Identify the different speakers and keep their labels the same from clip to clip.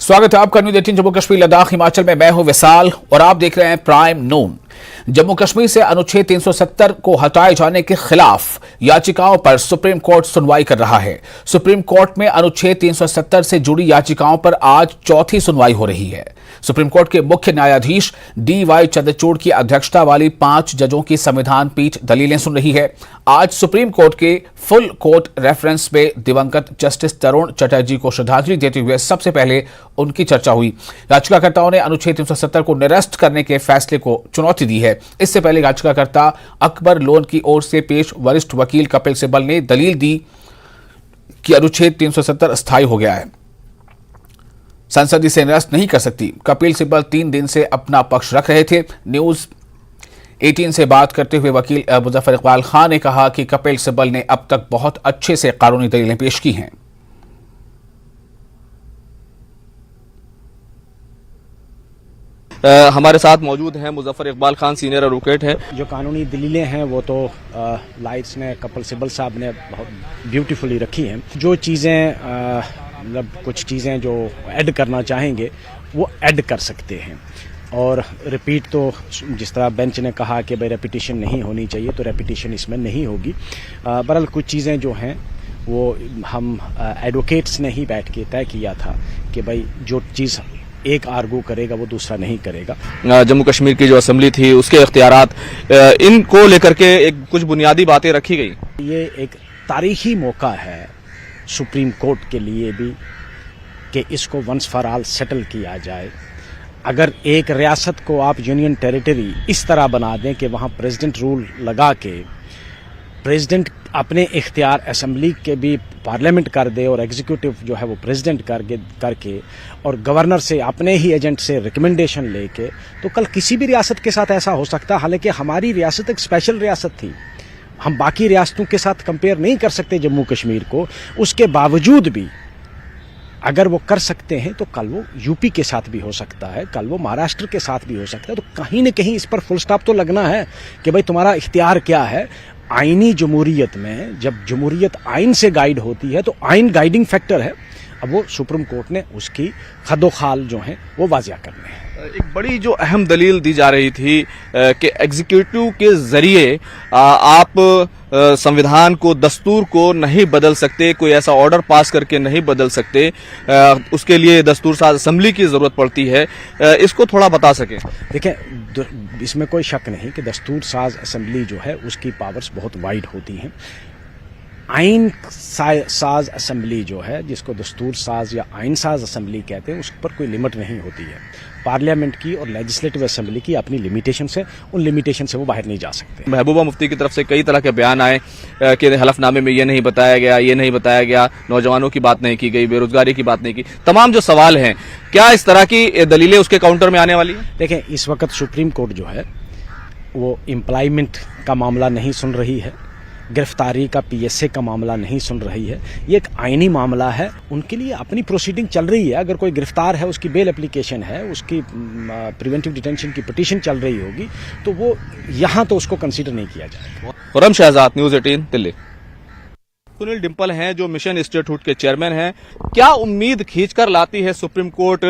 Speaker 1: स्वागत है आपका न्यूज़ 18 जम्मू कश्मीर लद्दाख हिमाचल में। मैं हूं विशाल और आप देख रहे हैं प्राइम नून। जम्मू कश्मीर से अनुच्छेद 370 को हटाए जाने के खिलाफ याचिकाओं पर सुप्रीम कोर्ट सुनवाई कर रहा है। सुप्रीम कोर्ट में अनुच्छेद 370 से जुड़ी याचिकाओं पर आज चौथी सुनवाई हो रही है। सुप्रीम कोर्ट के मुख्य न्यायाधीश DY चंद्रचूड़ की अध्यक्षता वाली 5 जजों की संविधान पीठ दलीलें सुन रही है। आज सुप्रीम कोर्ट के फुल कोर्ट रेफरेंस में दिवंगत जस्टिस तरुण चटर्जी को श्रद्धांजलि देते हुए सबसे पहले उनकी चर्चा हुई। याचिकाकर्ताओं ने अनुच्छेद 370 को निरस्त करने के फैसले को चुनौती दी है। इससे पहले याचिकाकर्ता अकबर लोन की ओर से पेश वरिष्ठ वकील कपिल सिब्बल ने दलील दी कि अनुच्छेद 370 अस्थायी हो गया है, संसद इसे निरस्त नहीं कर सकती। कपिल सिब्बल 3 दिन से अपना पक्ष रख रहे थे। न्यूज़ 18 से बात करते हुए वकील मुजफ्फर इकबाल खान ने कहा कि कपिल सिब्बल ने अब तक बहुत अच्छे से कानूनी दलीलें पेश की हैं।
Speaker 2: हमारे साथ मौजूद हैं मुजफ्फर इकबाल खान, सीनियर एडवोकेट हैं।
Speaker 3: जो कानूनी दलीलें हैं वो तो लाइट्स ने कपिल सिब्बल साहब ने बहुत ब्यूटीफुली रखी हैं। जो चीज़ें मतलब कुछ चीज़ें जो ऐड करना चाहेंगे वो ऐड कर सकते हैं। और रिपीट तो जिस तरह बेंच ने कहा कि भाई रेपिटेशन नहीं होनी चाहिए, तो रेपिटेशन इसमें नहीं होगी। बहरहाल कुछ चीज़ें जो हैं वो हम एडवोकेट्स ने ही बैठ के तय किया था कि भाई जो चीज़ एक आर्गू करेगा वो दूसरा नहीं करेगा।
Speaker 2: जम्मू कश्मीर की जो असेंबली थी उसके इख्तियारात, इनको लेकर के एक कुछ बुनियादी बातें रखी गई।
Speaker 3: ये एक तारीखी मौका है सुप्रीम कोर्ट के लिए भी कि इसको वंस फॉर ऑल सेटल किया जाए। अगर एक रियासत को आप यूनियन टेरिटरी इस तरह बना दें कि वहाँ प्रेसिडेंट रूल लगा के प्रेसिडेंट अपने इख्तियार असेंबली के भी पार्लियामेंट कर दे और एग्जीक्यूटिव जो है वो प्रेसिडेंट करके और गवर्नर से अपने ही एजेंट से रिकमेंडेशन लेके, तो कल किसी भी रियासत के साथ ऐसा हो सकता है। हालांकि हमारी रियासत एक स्पेशल रियासत थी, हम बाकी रियासतों के साथ कंपेयर नहीं कर सकते जम्मू कश्मीर को। उसके बावजूद भी अगर वो कर सकते हैं तो कल वो यूपी के साथ भी हो सकता है, कल वो महाराष्ट्र के साथ भी हो सकता है। तो कहीं न कहीं इस पर फुल स्टॉप तो लगना है कि भाई तुम्हारा इख्तियार क्या है। आईनी जमहूरियत में जब जमहूरियत आइन से गाइड होती है तो आइन गाइडिंग फैक्टर है। अब वो सुप्रीम कोर्ट ने उसकी खदोखाल जो है वो वाजिया करने हैं।
Speaker 2: एक बड़ी जो अहम दलील दी जा रही थी कि एग्जीक्यूटिव के जरिए आप संविधान को, दस्तूर को नहीं बदल सकते, कोई ऐसा ऑर्डर पास करके नहीं बदल सकते, उसके लिए दस्तूर साज असेंबली की जरूरत पड़ती है। इसको थोड़ा बता सकें।
Speaker 3: देखिए, इसमें कोई शक नहीं कि दस्तूर साज असेंबली जो है उसकी पावर्स बहुत वाइड होती हैं। आइन साज असेंबली जो है, जिसको दस्तूर साज या आइन साज असेंबली कहते हैं, उस पर कोई लिमिट नहीं होती है। पार्लियामेंट की और लेजिस्लेटिव असेंबली की अपनी लिमिटेशन से, उन लिमिटेशन से वो बाहर नहीं जा सकते।
Speaker 2: महबूबा मुफ्ती की तरफ से कई तरह के बयान आए कि हलफनामे में ये नहीं बताया गया, ये नहीं बताया गया, नौजवानों की बात नहीं की गई, बेरोजगारी की बात नहीं की। तमाम जो सवाल हैं, क्या इस तरह की दलीलें उसके काउंटर में आने वाली है?
Speaker 3: देखें, इस वक्त सुप्रीम कोर्ट जो है वो एम्प्लॉयमेंट का मामला नहीं सुन रही है, गिरफ्तारी का PSA का मामला नहीं सुन रही है। ये एक आईनी मामला है, उनके लिए अपनी प्रोसीडिंग चल रही है। अगर कोई गिरफ्तार है, उसकी बेल एप्लीकेशन है, उसकी प्रिवेंटिव डिटेंशन की पिटीशन चल रही होगी, तो वो यहाँ तो उसको कंसीडर नहीं किया जाएगा।
Speaker 2: खुर्रम शहजाद, न्यूज़ 18 दिल्ली। सुनील डिम्पल हैं जो मिशन इंस्टीट्यूट के चेयरमैन हैं। क्या उम्मीद खींचकर लाती है सुप्रीम कोर्ट?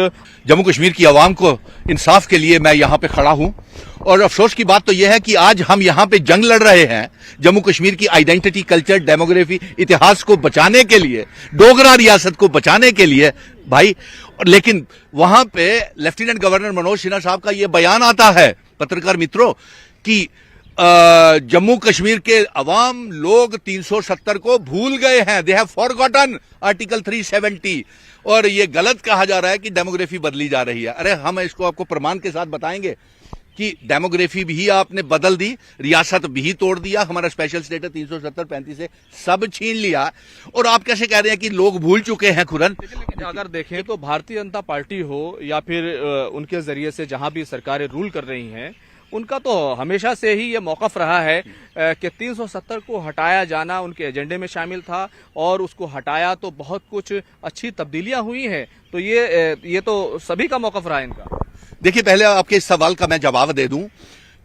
Speaker 4: जम्मू कश्मीर की आवाम को इंसाफ के लिए मैं यहाँ पे खड़ा हूँ और अफसोस की बात तो यह है कि आज हम यहाँ पे जंग लड़ रहे हैं जम्मू कश्मीर की आइडेंटिटी, कल्चर, डेमोग्राफी, इतिहास को बचाने के लिए, डोगरा रियासत को बचाने के लिए भाई। लेकिन वहां पे लेफ्टिनेंट गवर्नर मनोज सिन्हा साहब का यह बयान आता है पत्रकार मित्रों कि जम्मू कश्मीर के अवाम लोग 370 को भूल गए हैं, दे हैव फॉरगॉटन आर्टिकल 370, और ये गलत कहा जा रहा है कि डेमोग्राफी बदली जा रही है। अरे हम इसको आपको प्रमाण के साथ बताएंगे कि डेमोग्राफी भी आपने बदल दी, रियासत भी तोड़ दिया, हमारा स्पेशल स्टेटस 370-35 से सब छीन लिया, और आप कैसे कह रहे हैं कि लोग भूल चुके हैं? खुरन,
Speaker 2: अगर देखें तो भारतीय जनता पार्टी हो या फिर उनके जरिए से जहां भी सरकारें रूल कर रही हैं, उनका तो हमेशा से ही ये मौकफ रहा है कि 370 को हटाया जाना उनके एजेंडे में शामिल था, और उसको हटाया तो बहुत कुछ अच्छी तब्दीलियां हुई हैं। तो ये तो सभी का मौकफ रहा है इनका।
Speaker 4: देखिए, पहले आपके इस सवाल का मैं जवाब दे दूं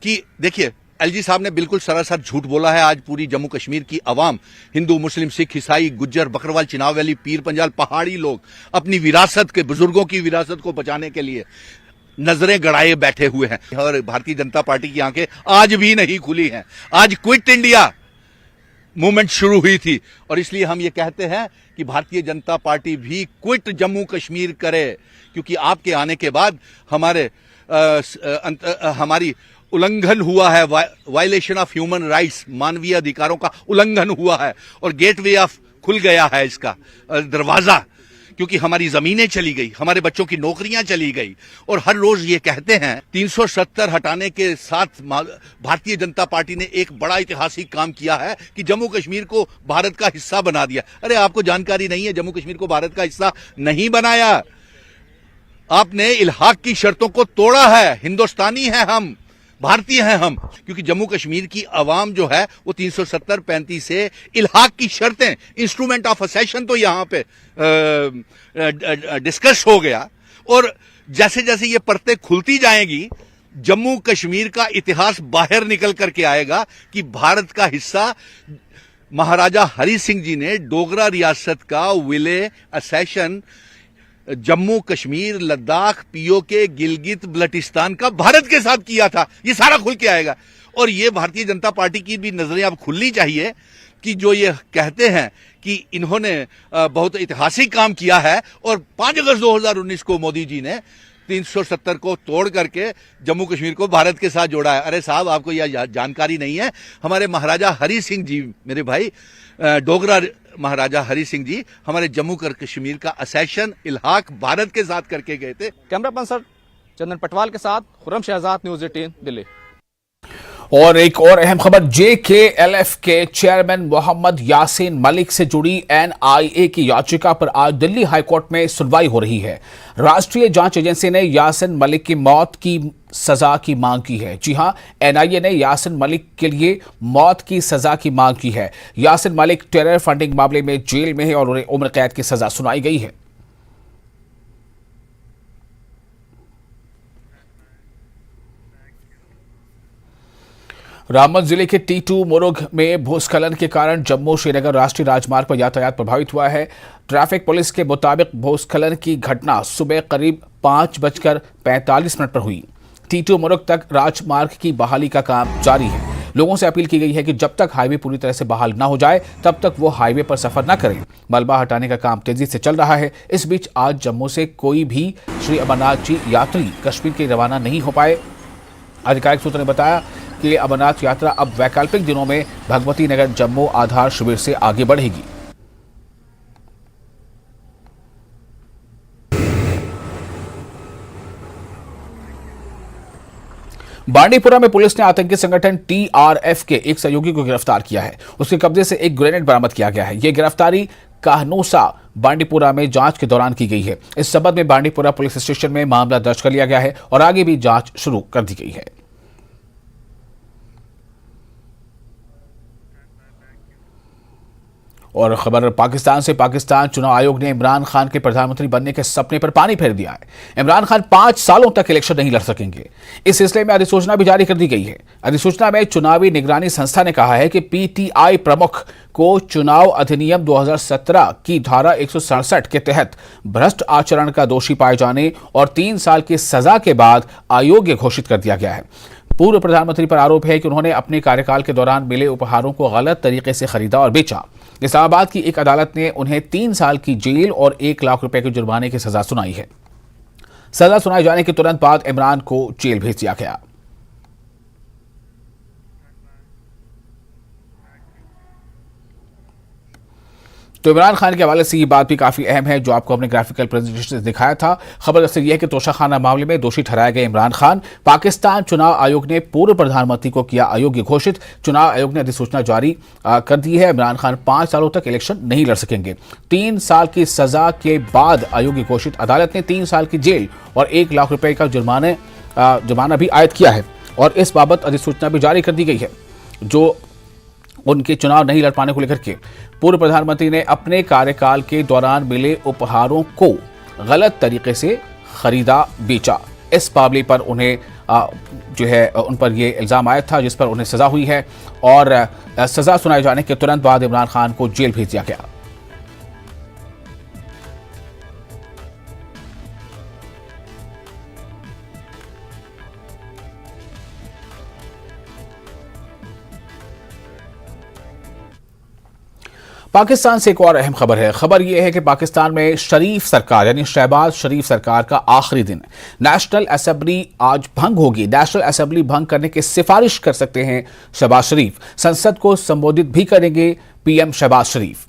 Speaker 4: कि देखिए, एलजी साहब ने बिल्कुल सरासर झूठ बोला है। आज पूरी जम्मू कश्मीर की अवाम, हिंदू, मुस्लिम, सिख, ईसाई, गुज्जर, बकरवाल, चिनाब वैली, पीर पंजाल, पहाड़ी लोग अपनी विरासत के, बुजुर्गों की विरासत को बचाने के लिए नजरें गड़ाए बैठे हुए हैं और भारतीय जनता पार्टी की आंखें आज भी नहीं खुली हैं। आज क्विट इंडिया मूवमेंट शुरू हुई थी और इसलिए हम ये कहते हैं कि भारतीय जनता पार्टी भी क्विट जम्मू कश्मीर करे, क्योंकि आपके आने के बाद हमारी उल्लंघन हुआ है, वायलेशन ऑफ ह्यूमन राइट्स, मानवीय अधिकारों का उल्लंघन हुआ है और गेटवे ऑफ खुल गया है इसका दरवाजा, क्योंकि हमारी जमीनें चली गई, हमारे बच्चों की नौकरियां चली गई। और हर रोज ये कहते हैं 370 हटाने के साथ भारतीय जनता पार्टी ने एक बड़ा ऐतिहासिक काम किया है कि जम्मू कश्मीर को भारत का हिस्सा बना दिया। अरे आपको जानकारी नहीं है, जम्मू कश्मीर को भारत का हिस्सा नहीं बनाया, आपने इल्हाक की शर्तों को तोड़ा है। हिंदुस्तानी हैं हम, भारतीय हैं हम, क्योंकि जम्मू कश्मीर की अवाम जो है वो 370-35 से इल्हाक की शर्तें, इंस्ट्रूमेंट ऑफ असेशन तो यहां पे डिस्कस हो गया और जैसे जैसे ये परतें खुलती जाएंगी जम्मू कश्मीर का इतिहास बाहर निकल करके आएगा कि भारत का हिस्सा महाराजा हरि सिंह जी ने डोगरा रियासत का विले असेशन जम्मू कश्मीर, लद्दाख, पीओके, गिलगित बल्टिस्तान का भारत के साथ किया था। ये सारा खुल के आएगा और ये भारतीय जनता पार्टी की भी नजरें अब खुलनी चाहिए कि जो ये कहते हैं कि इन्होंने बहुत ऐतिहासिक काम किया है और 5 अगस्त 2019 को मोदी जी ने 370 को तोड़ करके जम्मू कश्मीर को भारत के साथ जोड़ा है। अरे साहब, आपको यह जानकारी नहीं है, हमारे महाराजा हरि सिंह जी, मेरे भाई डोगरा महाराजा हरि सिंह जी, हमारे जम्मू कश्मीर का असेशन इल्हाक भारत के साथ करके गए थे।
Speaker 2: कैमरा पर्सन चंदन पटवाल के साथ खुर्रम शहजाद, न्यूज़ 18 दिल्ली।
Speaker 1: और एक और अहम खबर, JKLF के चेयरमैन मोहम्मद यासीन मलिक से जुड़ी NIA की याचिका पर आज दिल्ली हाईकोर्ट में सुनवाई हो रही है। राष्ट्रीय जांच एजेंसी ने यासीन मलिक की मौत की सजा की मांग की है। जी हां, NIA ने यासीन मलिक के लिए मौत की सजा की मांग की है। यासीन मलिक टेरर फंडिंग मामले में जेल में है और उन्हें उम्र कैद की सजा सुनाई गई है। रामबन जिले के T2 मुरुग में भूस्खलन के कारण जम्मू श्रीनगर राष्ट्रीय राजमार्ग पर यातायात प्रभावित हुआ है। ट्रैफिक पुलिस के मुताबिक भूस्खलन की घटना सुबह करीब 5:45 पर हुई। T2 मुरुग तक राजमार्ग की बहाली का काम जारी है। लोगों से अपील की गई है कि जब तक हाईवे पूरी तरह से बहाल न हो जाए तब तक वो हाईवे पर सफर न करें। मलबा हटाने का काम तेजी से चल रहा है। इस बीच आज जम्मू से कोई भी श्री अमरनाथ जी यात्री कश्मीर के रवाना नहीं हो पाए। आधिकारिक सूत्रों ने बताया कि अमरनाथ यात्रा अब वैकल्पिक दिनों में भगवती नगर जम्मू आधार शिविर से आगे बढ़ेगी। बांडीपुरा में पुलिस ने आतंकी संगठन TRF के एक सहयोगी को गिरफ्तार किया है। उसके कब्जे से एक ग्रेनेड बरामद किया गया है। यह गिरफ्तारी काहनूसा बांडीपुरा में जांच के दौरान की गई है। इस संबंध में बांडीपुरा पुलिस स्टेशन में मामला दर्ज कर लिया गया है और आगे भी जांच शुरू कर दी गई है। और खबर पाकिस्तान से, पाकिस्तान चुनाव आयोग ने इमरान खान के प्रधानमंत्री बनने के सपने पर पानी फेर दिया है। इमरान खान 5 सालों तक इलेक्शन नहीं लड़ सकेंगे। इस सिलसिले में अधिसूचना भी जारी कर दी गई है। अधिसूचना में चुनावी निगरानी संस्था ने कहा है कि PTI प्रमुख को चुनाव अधिनियम 2017 की धारा 167 के तहत भ्रष्ट आचरण का दोषी पाए जाने और 3 साल की सजा के बाद अयोग्य घोषित कर दिया गया है। पूर्व प्रधानमंत्री पर आरोप है कि उन्होंने अपने कार्यकाल के दौरान मिले उपहारों को गलत तरीके से खरीदा और बेचा। इस्लामाबाद की एक अदालत ने उन्हें 3 साल की जेल और 1 लाख रुपए के जुर्माने की सजा सुनाई है। सजा सुनाए जाने के तुरंत बाद इमरान को जेल भेज दिया गया। तो इमरान खान के हवाले से ये बात भी काफी अहम है जो आपको अपने ग्राफिकल प्रेजेंटेशन से दिखाया था। खबर दरअसल यह है कि तोशाखाना मामले में दोषी ठहराए गए इमरान खान, पाकिस्तान चुनाव आयोग ने पूर्व प्रधानमंत्री को किया अयोग्य घोषित। चुनाव आयोग ने अधिसूचना जारी कर दी है। इमरान खान 5 सालों तक इलेक्शन नहीं लड़ सकेंगे। 3 साल की सजा के बाद अयोग्य घोषित। अदालत ने 3 साल की जेल और 1 लाख रुपए का जुर्माना भी आयद किया है और इस बाबत अधिसूचना भी जारी कर दी गई है। जो उनके चुनाव नहीं लड़ पाने को लेकर के पूर्व प्रधानमंत्री ने अपने कार्यकाल के दौरान मिले उपहारों को गलत तरीके से खरीदा बेचा, इस मामले पर उन्हें जो है उन पर ये इल्ज़ाम आया था, जिस पर उन्हें सज़ा हुई है और सज़ा सुनाए जाने के तुरंत बाद इमरान खान को जेल भेज दिया गया। पाकिस्तान से एक और अहम खबर है। खबर यह है कि पाकिस्तान में शरीफ सरकार यानी शहबाज शरीफ सरकार का आखिरी दिन। नेशनल असेंबली आज भंग होगी। नेशनल असेंबली भंग करने की सिफारिश कर सकते हैं शहबाज शरीफ। संसद को संबोधित भी करेंगे पीएम शहबाज शरीफ।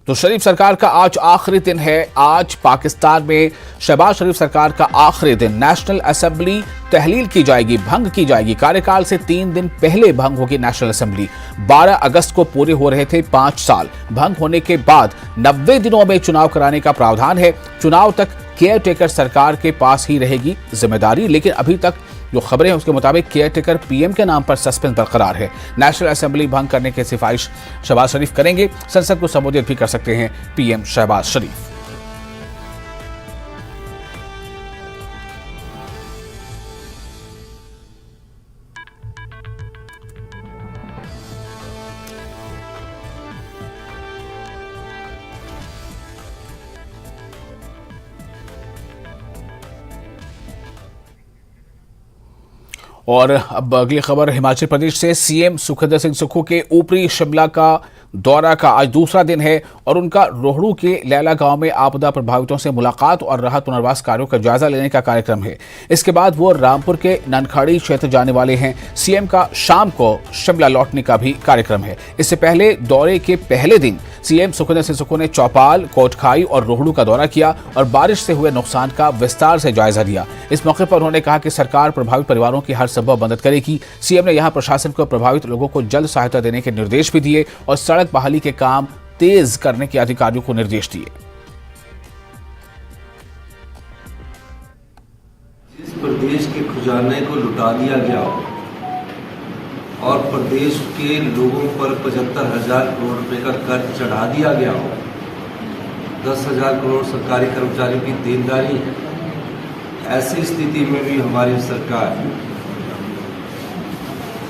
Speaker 1: तो शरीफ सरकार का आज आखिरी दिन है। आज पाकिस्तान में शहबाज शरीफ सरकार का आखिरी दिन। नेशनल असेंबली तहलील की जाएगी, भंग की जाएगी। कार्यकाल से 3 दिन पहले भंग होगी नेशनल असेंबली। 12 अगस्त को पूरे हो रहे थे 5 साल। भंग होने के बाद 90 दिनों में चुनाव कराने का प्रावधान है। चुनाव तक केयर टेकर सरकार के पास ही रहेगी जिम्मेदारी, लेकिन अभी तक जो खबरें हैं उसके मुताबिक केयर टेकर पीएम के नाम पर सस्पेंस बरकरार है। नेशनल असेंबली भंग करने की सिफारिश शहबाज शरीफ करेंगे। संसद को संबोधित भी कर सकते हैं पीएम शहबाज शरीफ। और अब अगली खबर हिमाचल प्रदेश से। सीएम सुखविंदर सिंह सुक्खू के ऊपरी शिमला का दौरा का आज दूसरा दिन है और उनका रोहड़ू के लैला गांव में आपदा प्रभावितों से मुलाकात और राहत पुनर्वास कार्यों का जायजा लेने का कार्यक्रम है। इसके बाद वो रामपुर के ननखाड़ी क्षेत्र जाने वाले हैं। सीएम का शाम को शिमला लौटने का भी कार्यक्रम है। इससे पहले दौरे के पहले दिन सीएम सुखविंदर सिंह सुक्खू ने चौपाल, कोटखाई और रोहड़ू का दौरा किया और बारिश से हुए नुकसान का विस्तार से जायजा लिया। इस मौके पर उन्होंने कहा कि सरकार प्रभावित परिवारों की हर संभव मदद करेगी। सीएम ने यहां प्रशासन को प्रभावित लोगों को जल्द सहायता देने के निर्देश भी दिए और सड़क बहाली के काम तेज करने के अधिकारियों को निर्देश दिए।
Speaker 5: जिस प्रदेश के खजाने को लुटा लिया गया और प्रदेश के लोगों पर 75,000 करोड़ रुपए का कर्ज चढ़ा दिया गया हो, 10,000 करोड़ सरकारी कर्मचारियों की देनदारी है, ऐसी स्थिति में भी हमारी सरकार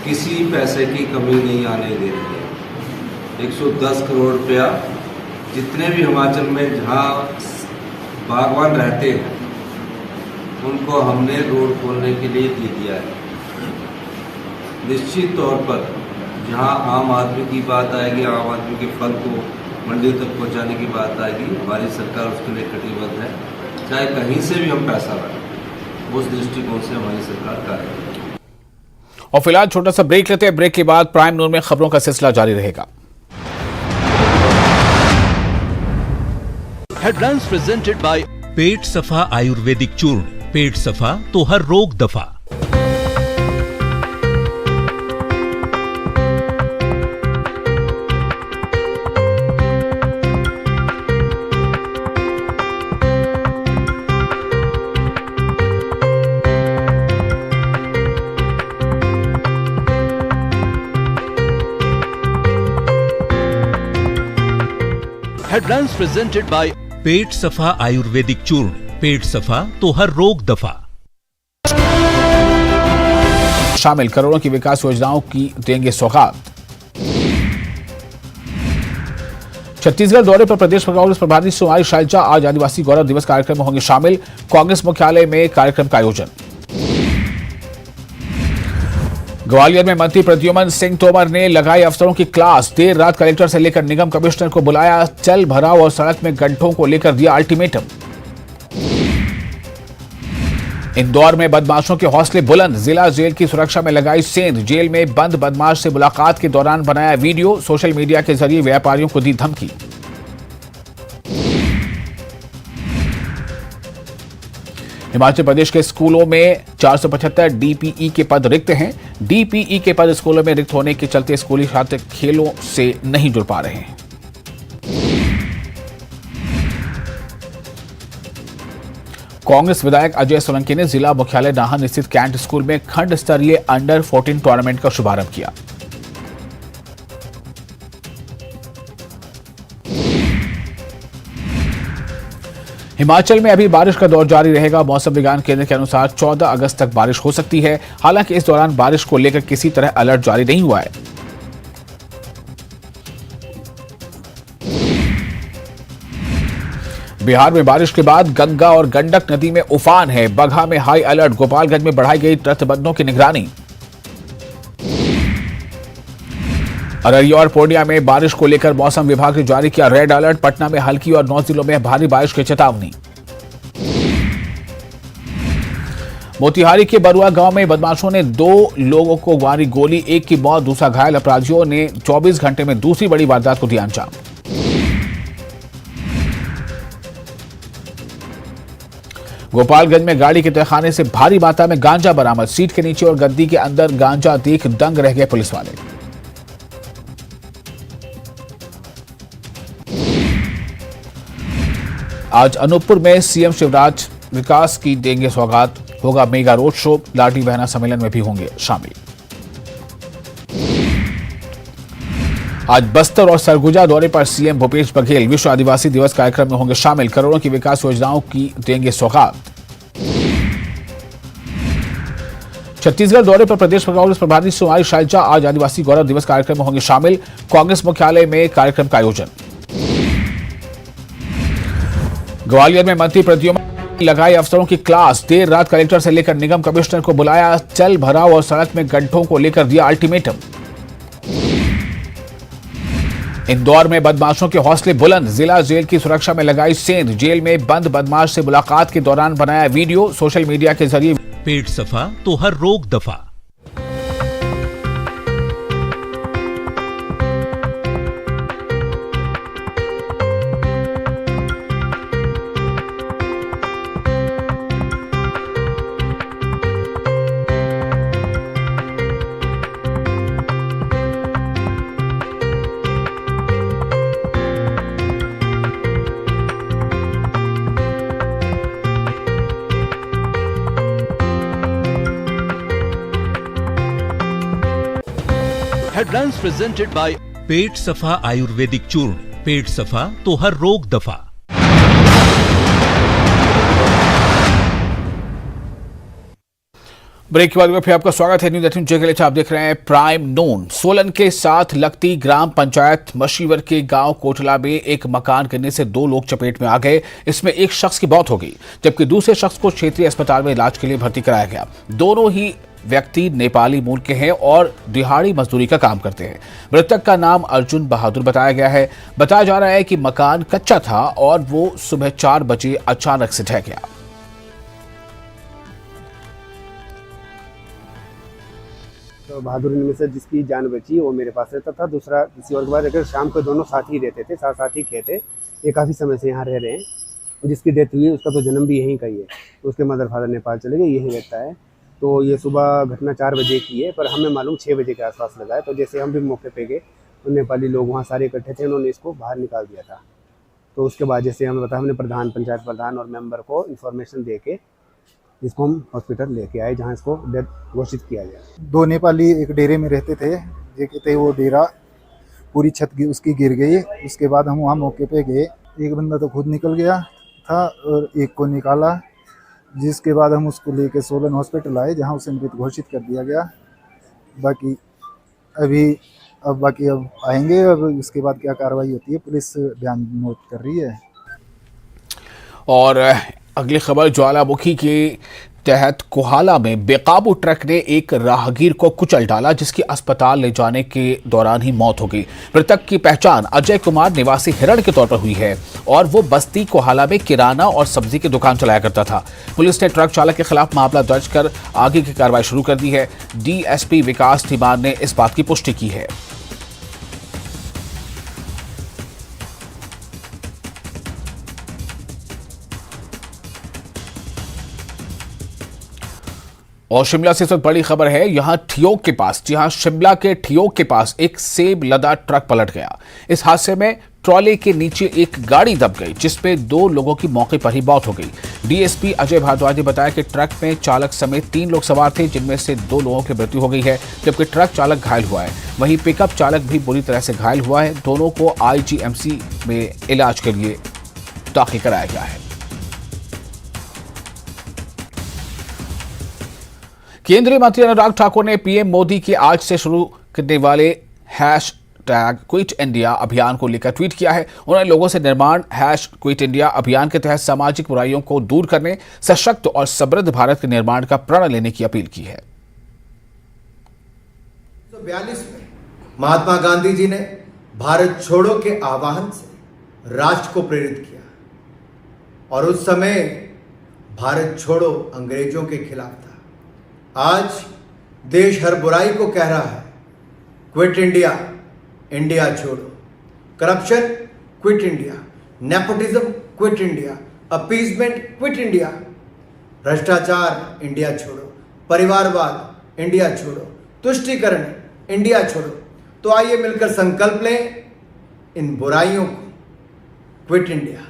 Speaker 5: किसी पैसे की कमी नहीं आने दे रही है। 110 करोड़ रुपया जितने भी हिमाचल में जहाँ बागवान रहते हैं उनको हमने रोड खोलने के लिए दे दिया है। निश्चित तौर पर जहाँ आम आदमी की बात आएगी, आम आदमी के फल को मंडी तक पहुँचाने की बात आएगी, हमारी सरकार उसके लिए कटिबद्ध है। चाहे कहीं से भी हम पैसा लाएं, उस दृष्टिकोण से हमारी सरकार कार्य करेगी।
Speaker 1: और फिलहाल छोटा सा ब्रेक लेते हैं। ब्रेक के बाद प्राइम नून में खबरों का सिलसिला जारी रहेगा।
Speaker 6: हेडलाइंस प्रेजेंटेड बाय पेट सफा आयुर्वेदिक चूर्ण। पेट सफा तो हर रोग दफा। हेडलाइंस प्रेजेंटेड बाय पेट सफा आयुर्वेदिक चूर्ण। पेट सफा तो हर रोग दफा।
Speaker 1: शामिल करोड़ों की विकास योजनाओं की देंगे सौगात। छत्तीसगढ़ दौरे पर प्रदेश कांग्रेस प्रभारी सुमारी शैलजा आज आदिवासी गौरव दिवस कार्यक्रम में होंगे शामिल। कांग्रेस मुख्यालय में कार्यक्रम का आयोजन। ग्वालियर में मंत्री प्रद्युमन सिंह तोमर ने लगाई अफसरों की क्लास। देर रात कलेक्टर से लेकर निगम कमिश्नर को बुलाया। चल भराव और सड़क में गड्ढों को लेकर दिया अल्टीमेटम। इंदौर में बदमाशों के हौसले बुलंद। जिला जेल की सुरक्षा में लगाई सेंध। जेल में बंद बदमाश से मुलाकात के दौरान बनाया वीडियो। सोशल मीडिया के जरिए व्यापारियों को दी धमकी। हिमाचल प्रदेश के स्कूलों में 475 डीपीई के पद रिक्त हैं। डीपीई के पद स्कूलों में रिक्त होने के चलते स्कूली छात्र खेलों से नहीं जुड़ पा रहे हैं। कांग्रेस विधायक अजय सोलंकी ने जिला मुख्यालय नाहन स्थित कैंट स्कूल में खंड स्तरीय अंडर 14 टूर्नामेंट का शुभारंभ किया। हिमाचल में अभी बारिश का दौर जारी रहेगा। मौसम विज्ञान केंद्र के अनुसार 14 अगस्त तक बारिश हो सकती है। हालांकि इस दौरान बारिश को लेकर किसी तरह अलर्ट जारी नहीं हुआ है। बिहार में बारिश के बाद गंगा और गंडक नदी में उफान है। बगहा में हाई अलर्ट। गोपालगंज में बढ़ाई गई तटबंधों की निगरानी। अररिया और पूर्णिया में बारिश को लेकर मौसम विभाग ने जारी किया रेड अलर्ट। पटना में हल्की और 9 जिलों में भारी बारिश की चेतावनी। मोतिहारी के बरुआ गांव में बदमाशों ने 2 लोगों को मारी गोली, एक की मौत, दूसरा घायल। अपराधियों ने 24 घंटे में दूसरी बड़ी वारदात को दिया अंजाम। गोपालगंज में गाड़ी के तहखाने से भारी मात्रा में गांजा बरामद। सीट के नीचे और गद्दी के अंदर गांजा देख दंग रह गए पुलिस वाले। आज अनूपपुर में सीएम शिवराज विकास की देंगे सौगात। होगा मेगा रोड शो। लाठी बहना सम्मेलन में भी होंगे शामिल। आज बस्तर और सरगुजा दौरे पर सीएम भूपेश बघेल विश्व आदिवासी दिवस कार्यक्रम में होंगे शामिल। करोड़ों की विकास योजनाओं की देंगे सौगात। छत्तीसगढ़ दौरे पर प्रदेश कांग्रेस प्रभारी सुमारी शैलजा आज आदिवासी गौरव दिवस कार्यक्रम में होंगे शामिल। कांग्रेस मुख्यालय में कार्यक्रम का आयोजन। ग्वालियर में मंत्री प्रद्युम्न लगाए अफसरों की क्लास। देर रात कलेक्टर से लेकर निगम कमिश्नर को बुलाया। चल भराव और सड़क में गड्ढों को लेकर दिया अल्टीमेटम। इंदौर में बदमाशों के हौसले बुलंद। जिला जेल की सुरक्षा में लगाई सेंध। जेल में बंद बदमाश से मुलाकात के दौरान बनाया वीडियो। सोशल मीडिया के जरिए
Speaker 6: पेट सफा तो हर रोग दफा। हेडलाइंस प्रेजेंटेड बाय पेट सफा आयुर्वेदिक चूर्ण। पेट सफा तो हर रोग दफा।
Speaker 1: ब्रेक के बाद फिर आपका स्वागत है न्यूज 18 के लिए। आप देख रहे हैं प्राइम नून। सोलन के साथ लगती ग्राम पंचायत मशीवर के गांव कोटला में एक मकान गिरने से 2 लोग चपेट में आ गए। इसमें एक शख्स की मौत हो गई, जबकि दूसरे शख्स को क्षेत्रीय अस्पताल में इलाज के लिए भर्ती कराया गया। दोनों ही व्यक्ति नेपाली मूल के हैं और दिहाड़ी मजदूरी का काम करते हैं। मृतक का नाम अर्जुन बहादुर बताया गया है। बताया जा रहा है कि मकान कच्चा था और वो सुबह 4 बजे अचानक से ढह गया।
Speaker 7: तो बहादुर में से जिसकी जान बची वो मेरे पास रहता था, दूसरा किसी और के पास। अगर शाम को दोनों साथ ही रहते थे, साथ ही थे। ये काफ़ी समय से यहाँ रह रहे हैं। जिसकी डेथ हुई है उसका तो जन्म भी यहीं का ही है। तो उसके मदर फादर नेपाल चले गए, यहीं रहता है। तो ये सुबह घटना 4 बजे की है, पर हमें मालूम 6 बजे के आसपास लगा है। तो जैसे हम भी मौके पे गए तो नेपाली लोग वहाँ सारे इकट्ठे थे, उन्होंने इसको बाहर निकाल दिया था। तो उसके बाद जैसे हमें बताया, हमने प्रधान, पंचायत प्रधान और मेंबर को इन्फॉर्मेशन दे के इसको हम हॉस्पिटल लेके आए, जहाँ इसको डेथ घोषित किया गया।
Speaker 8: 2 नेपाली एक डेरे में रहते थे। ये कहते वो डेरा पूरी छत उसकी गिर गई। उसके बाद हम वहाँ मौके पे गए। एक बंदा तो खुद निकल गया था और एक को निकाला, जिसके बाद हम उसको लेके सोलन हॉस्पिटल आए, जहाँ उसे मृत घोषित कर दिया गया। बाकी अब आएंगे, अब उसके बाद क्या कार्रवाई होती है पुलिस ध्यान नोट कर रही है।
Speaker 1: और अगली खबर, ज्वालामुखी के तहत कोहाला में बेकाबू ट्रक ने एक राहगीर को कुचल डाला, जिसकी अस्पताल ले जाने के दौरान ही मौत हो गई। मृतक की पहचान अजय कुमार निवासी हिरण के तौर पर हुई है और वो बस्ती कोहाला में किराना और सब्जी की दुकान चलाया करता था। पुलिस ने ट्रक चालक के खिलाफ मामला दर्ज कर आगे की कार्रवाई शुरू कर दी है। डीएसपी विकास धीमान ने इस बात की पुष्टि की है। और शिमला से इस वक्त बड़ी खबर है। यहां ठियोग के पास, जी हां, शिमला के ठियोग के पास एक सेब लदा ट्रक पलट गया। इस हादसे में ट्रॉले के नीचे एक गाड़ी दब गई, जिसमें 2 लोगों की मौके पर ही मौत हो गई। डीएसपी अजय भारद्वाज ने बताया कि ट्रक में चालक समेत 3 लोग सवार थे, जिनमें से 2 लोगों की मृत्यु हो गई है, जबकि ट्रक चालक घायल हुआ है। वहीं पिकअप चालक भी बुरी तरह से घायल हुआ है। दोनों को आईजीएमसी में इलाज के लिए दाखिल कराया गया है। केंद्रीय मंत्री अनुराग ठाकुर ने पीएम मोदी के आज से शुरू करने वाले हैशटैग क्विट इंडिया अभियान को लेकर ट्वीट किया है। उन्होंने लोगों से निर्माण क्विट इंडिया अभियान के तहत सामाजिक बुराइयों को दूर करने, सशक्त और समृद्ध भारत के निर्माण का प्रण लेने की अपील की है।
Speaker 9: 1942 में महात्मा गांधी जी ने भारत छोड़ो के आह्वान से राष्ट्र को प्रेरित किया और उस समय भारत छोड़ो अंग्रेजों के खिलाफ था। आज देश हर बुराई को कह रहा है क्विट इंडिया, इंडिया छोड़ो। Corruption quit India, nepotism quit India, appeasement quit India, भ्रष्टाचार इंडिया छोड़ो, परिवारवाद इंडिया छोड़ो, तुष्टीकरण इंडिया छोड़ो। तो आइए मिलकर संकल्प लें इन बुराइयों को क्विट इंडिया।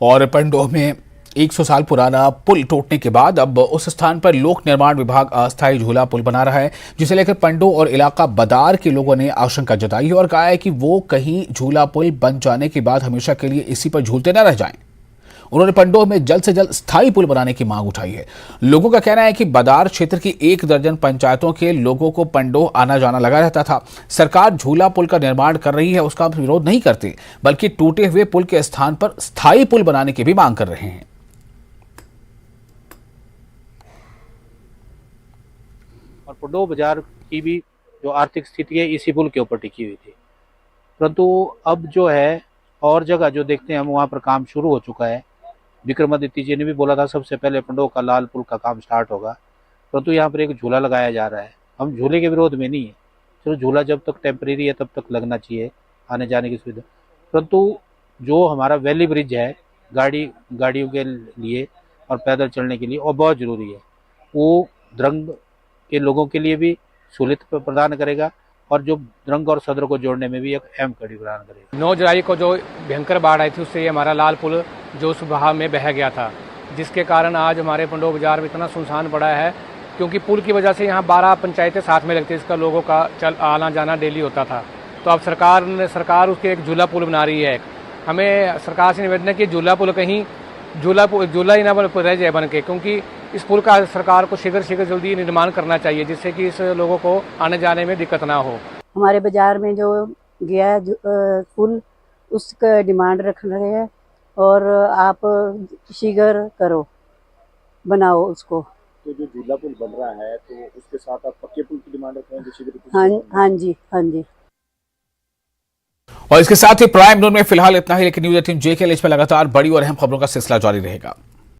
Speaker 1: और पंडोह में 100 साल पुराना पुल टूटने के बाद अब उस स्थान पर लोक निर्माण विभाग अस्थायी झूला पुल बना रहा है, जिसे लेकर पंडोह और इलाका बदार के लोगों ने आशंका जताई है और कहा है कि वो कहीं झूला पुल बन जाने के बाद हमेशा के लिए इसी पर झूलते न रह जाएं। उन्होंने पंडोह में जल्द से जल्द स्थायी पुल बनाने की मांग उठाई है। लोगों का कहना है कि बदार क्षेत्र की 1 दर्जन पंचायतों के लोगों को पंडोह आना जाना लगा रहता था। सरकार झूला पुल का निर्माण कर रही है, उसका विरोध नहीं करती, बल्कि टूटे हुए पुल के स्थान पर स्थायी पुल बनाने की भी मांग कर रहे हैं।
Speaker 10: और पंडोह बाजार की भी जो आर्थिक स्थिति है इसी पुल के ऊपर टिकी हुई थी, परंतु अब जो है और जगह जो देखते हैं हम वहाँ पर काम शुरू हो चुका है। विक्रमादित्य जी ने भी बोला था सबसे पहले पंडोह का लाल पुल का काम स्टार्ट होगा, परंतु यहाँ पर एक झूला लगाया जा रहा है। हम झूले के विरोध में नहीं है, चलो झूला जब तक टेम्परेरी है तब तक लगना चाहिए, आने जाने की सुविधा। परंतु जो हमारा वैली ब्रिज है गाड़ियों के लिए और पैदल चलने के लिए और बहुत ज़रूरी है, वो द्रंग के लोगों के लिए भी सहूलियत प्रदान करेगा और जो द्रंग और सदर को जोड़ने में भी एक अहम कड़ी प्रदान करेगा।
Speaker 11: 9 जुलाई को जो भयंकर बाढ़ आई थी उससे ये हमारा लाल पुल जो उस बहाव में बह गया था, जिसके कारण आज हमारे पंडोह बाजार में इतना सुनसान पड़ा है, क्योंकि पुल की वजह से यहाँ 12 पंचायतें साथ में लगती है, इसका लोगों का आना जाना डेली होता था। तो अब सरकार उसके एक झूला पुल बना रही है। हमें सरकार से निवेदन है कि झूला पुल कहीं झूला ही ना रह जाए बन के, क्योंकि इस पुल का सरकार को शीघ्र जल्दी निर्माण करना चाहिए, जिससे कि इस लोगों को आने जाने में दिक्कत ना हो।
Speaker 12: हमारे बाजार में जो गया पुल उसका डिमांड रख रहे हैं और आप शीघ्र करो, बनाओ उसको।
Speaker 3: तो जो झूला पुल बन रहा है तो उसके साथ आप पक्के पुल की डिमांड रख रहे हैं जो शीघ्र?
Speaker 12: हाँ जी।
Speaker 1: और इसके साथ ही प्राइम नून में फिलहाल इतना ही, लेकिन न्यूज़ 18 JKL में लगातार बड़ी और अहम खबरों का सिलसिला जारी रहेगा।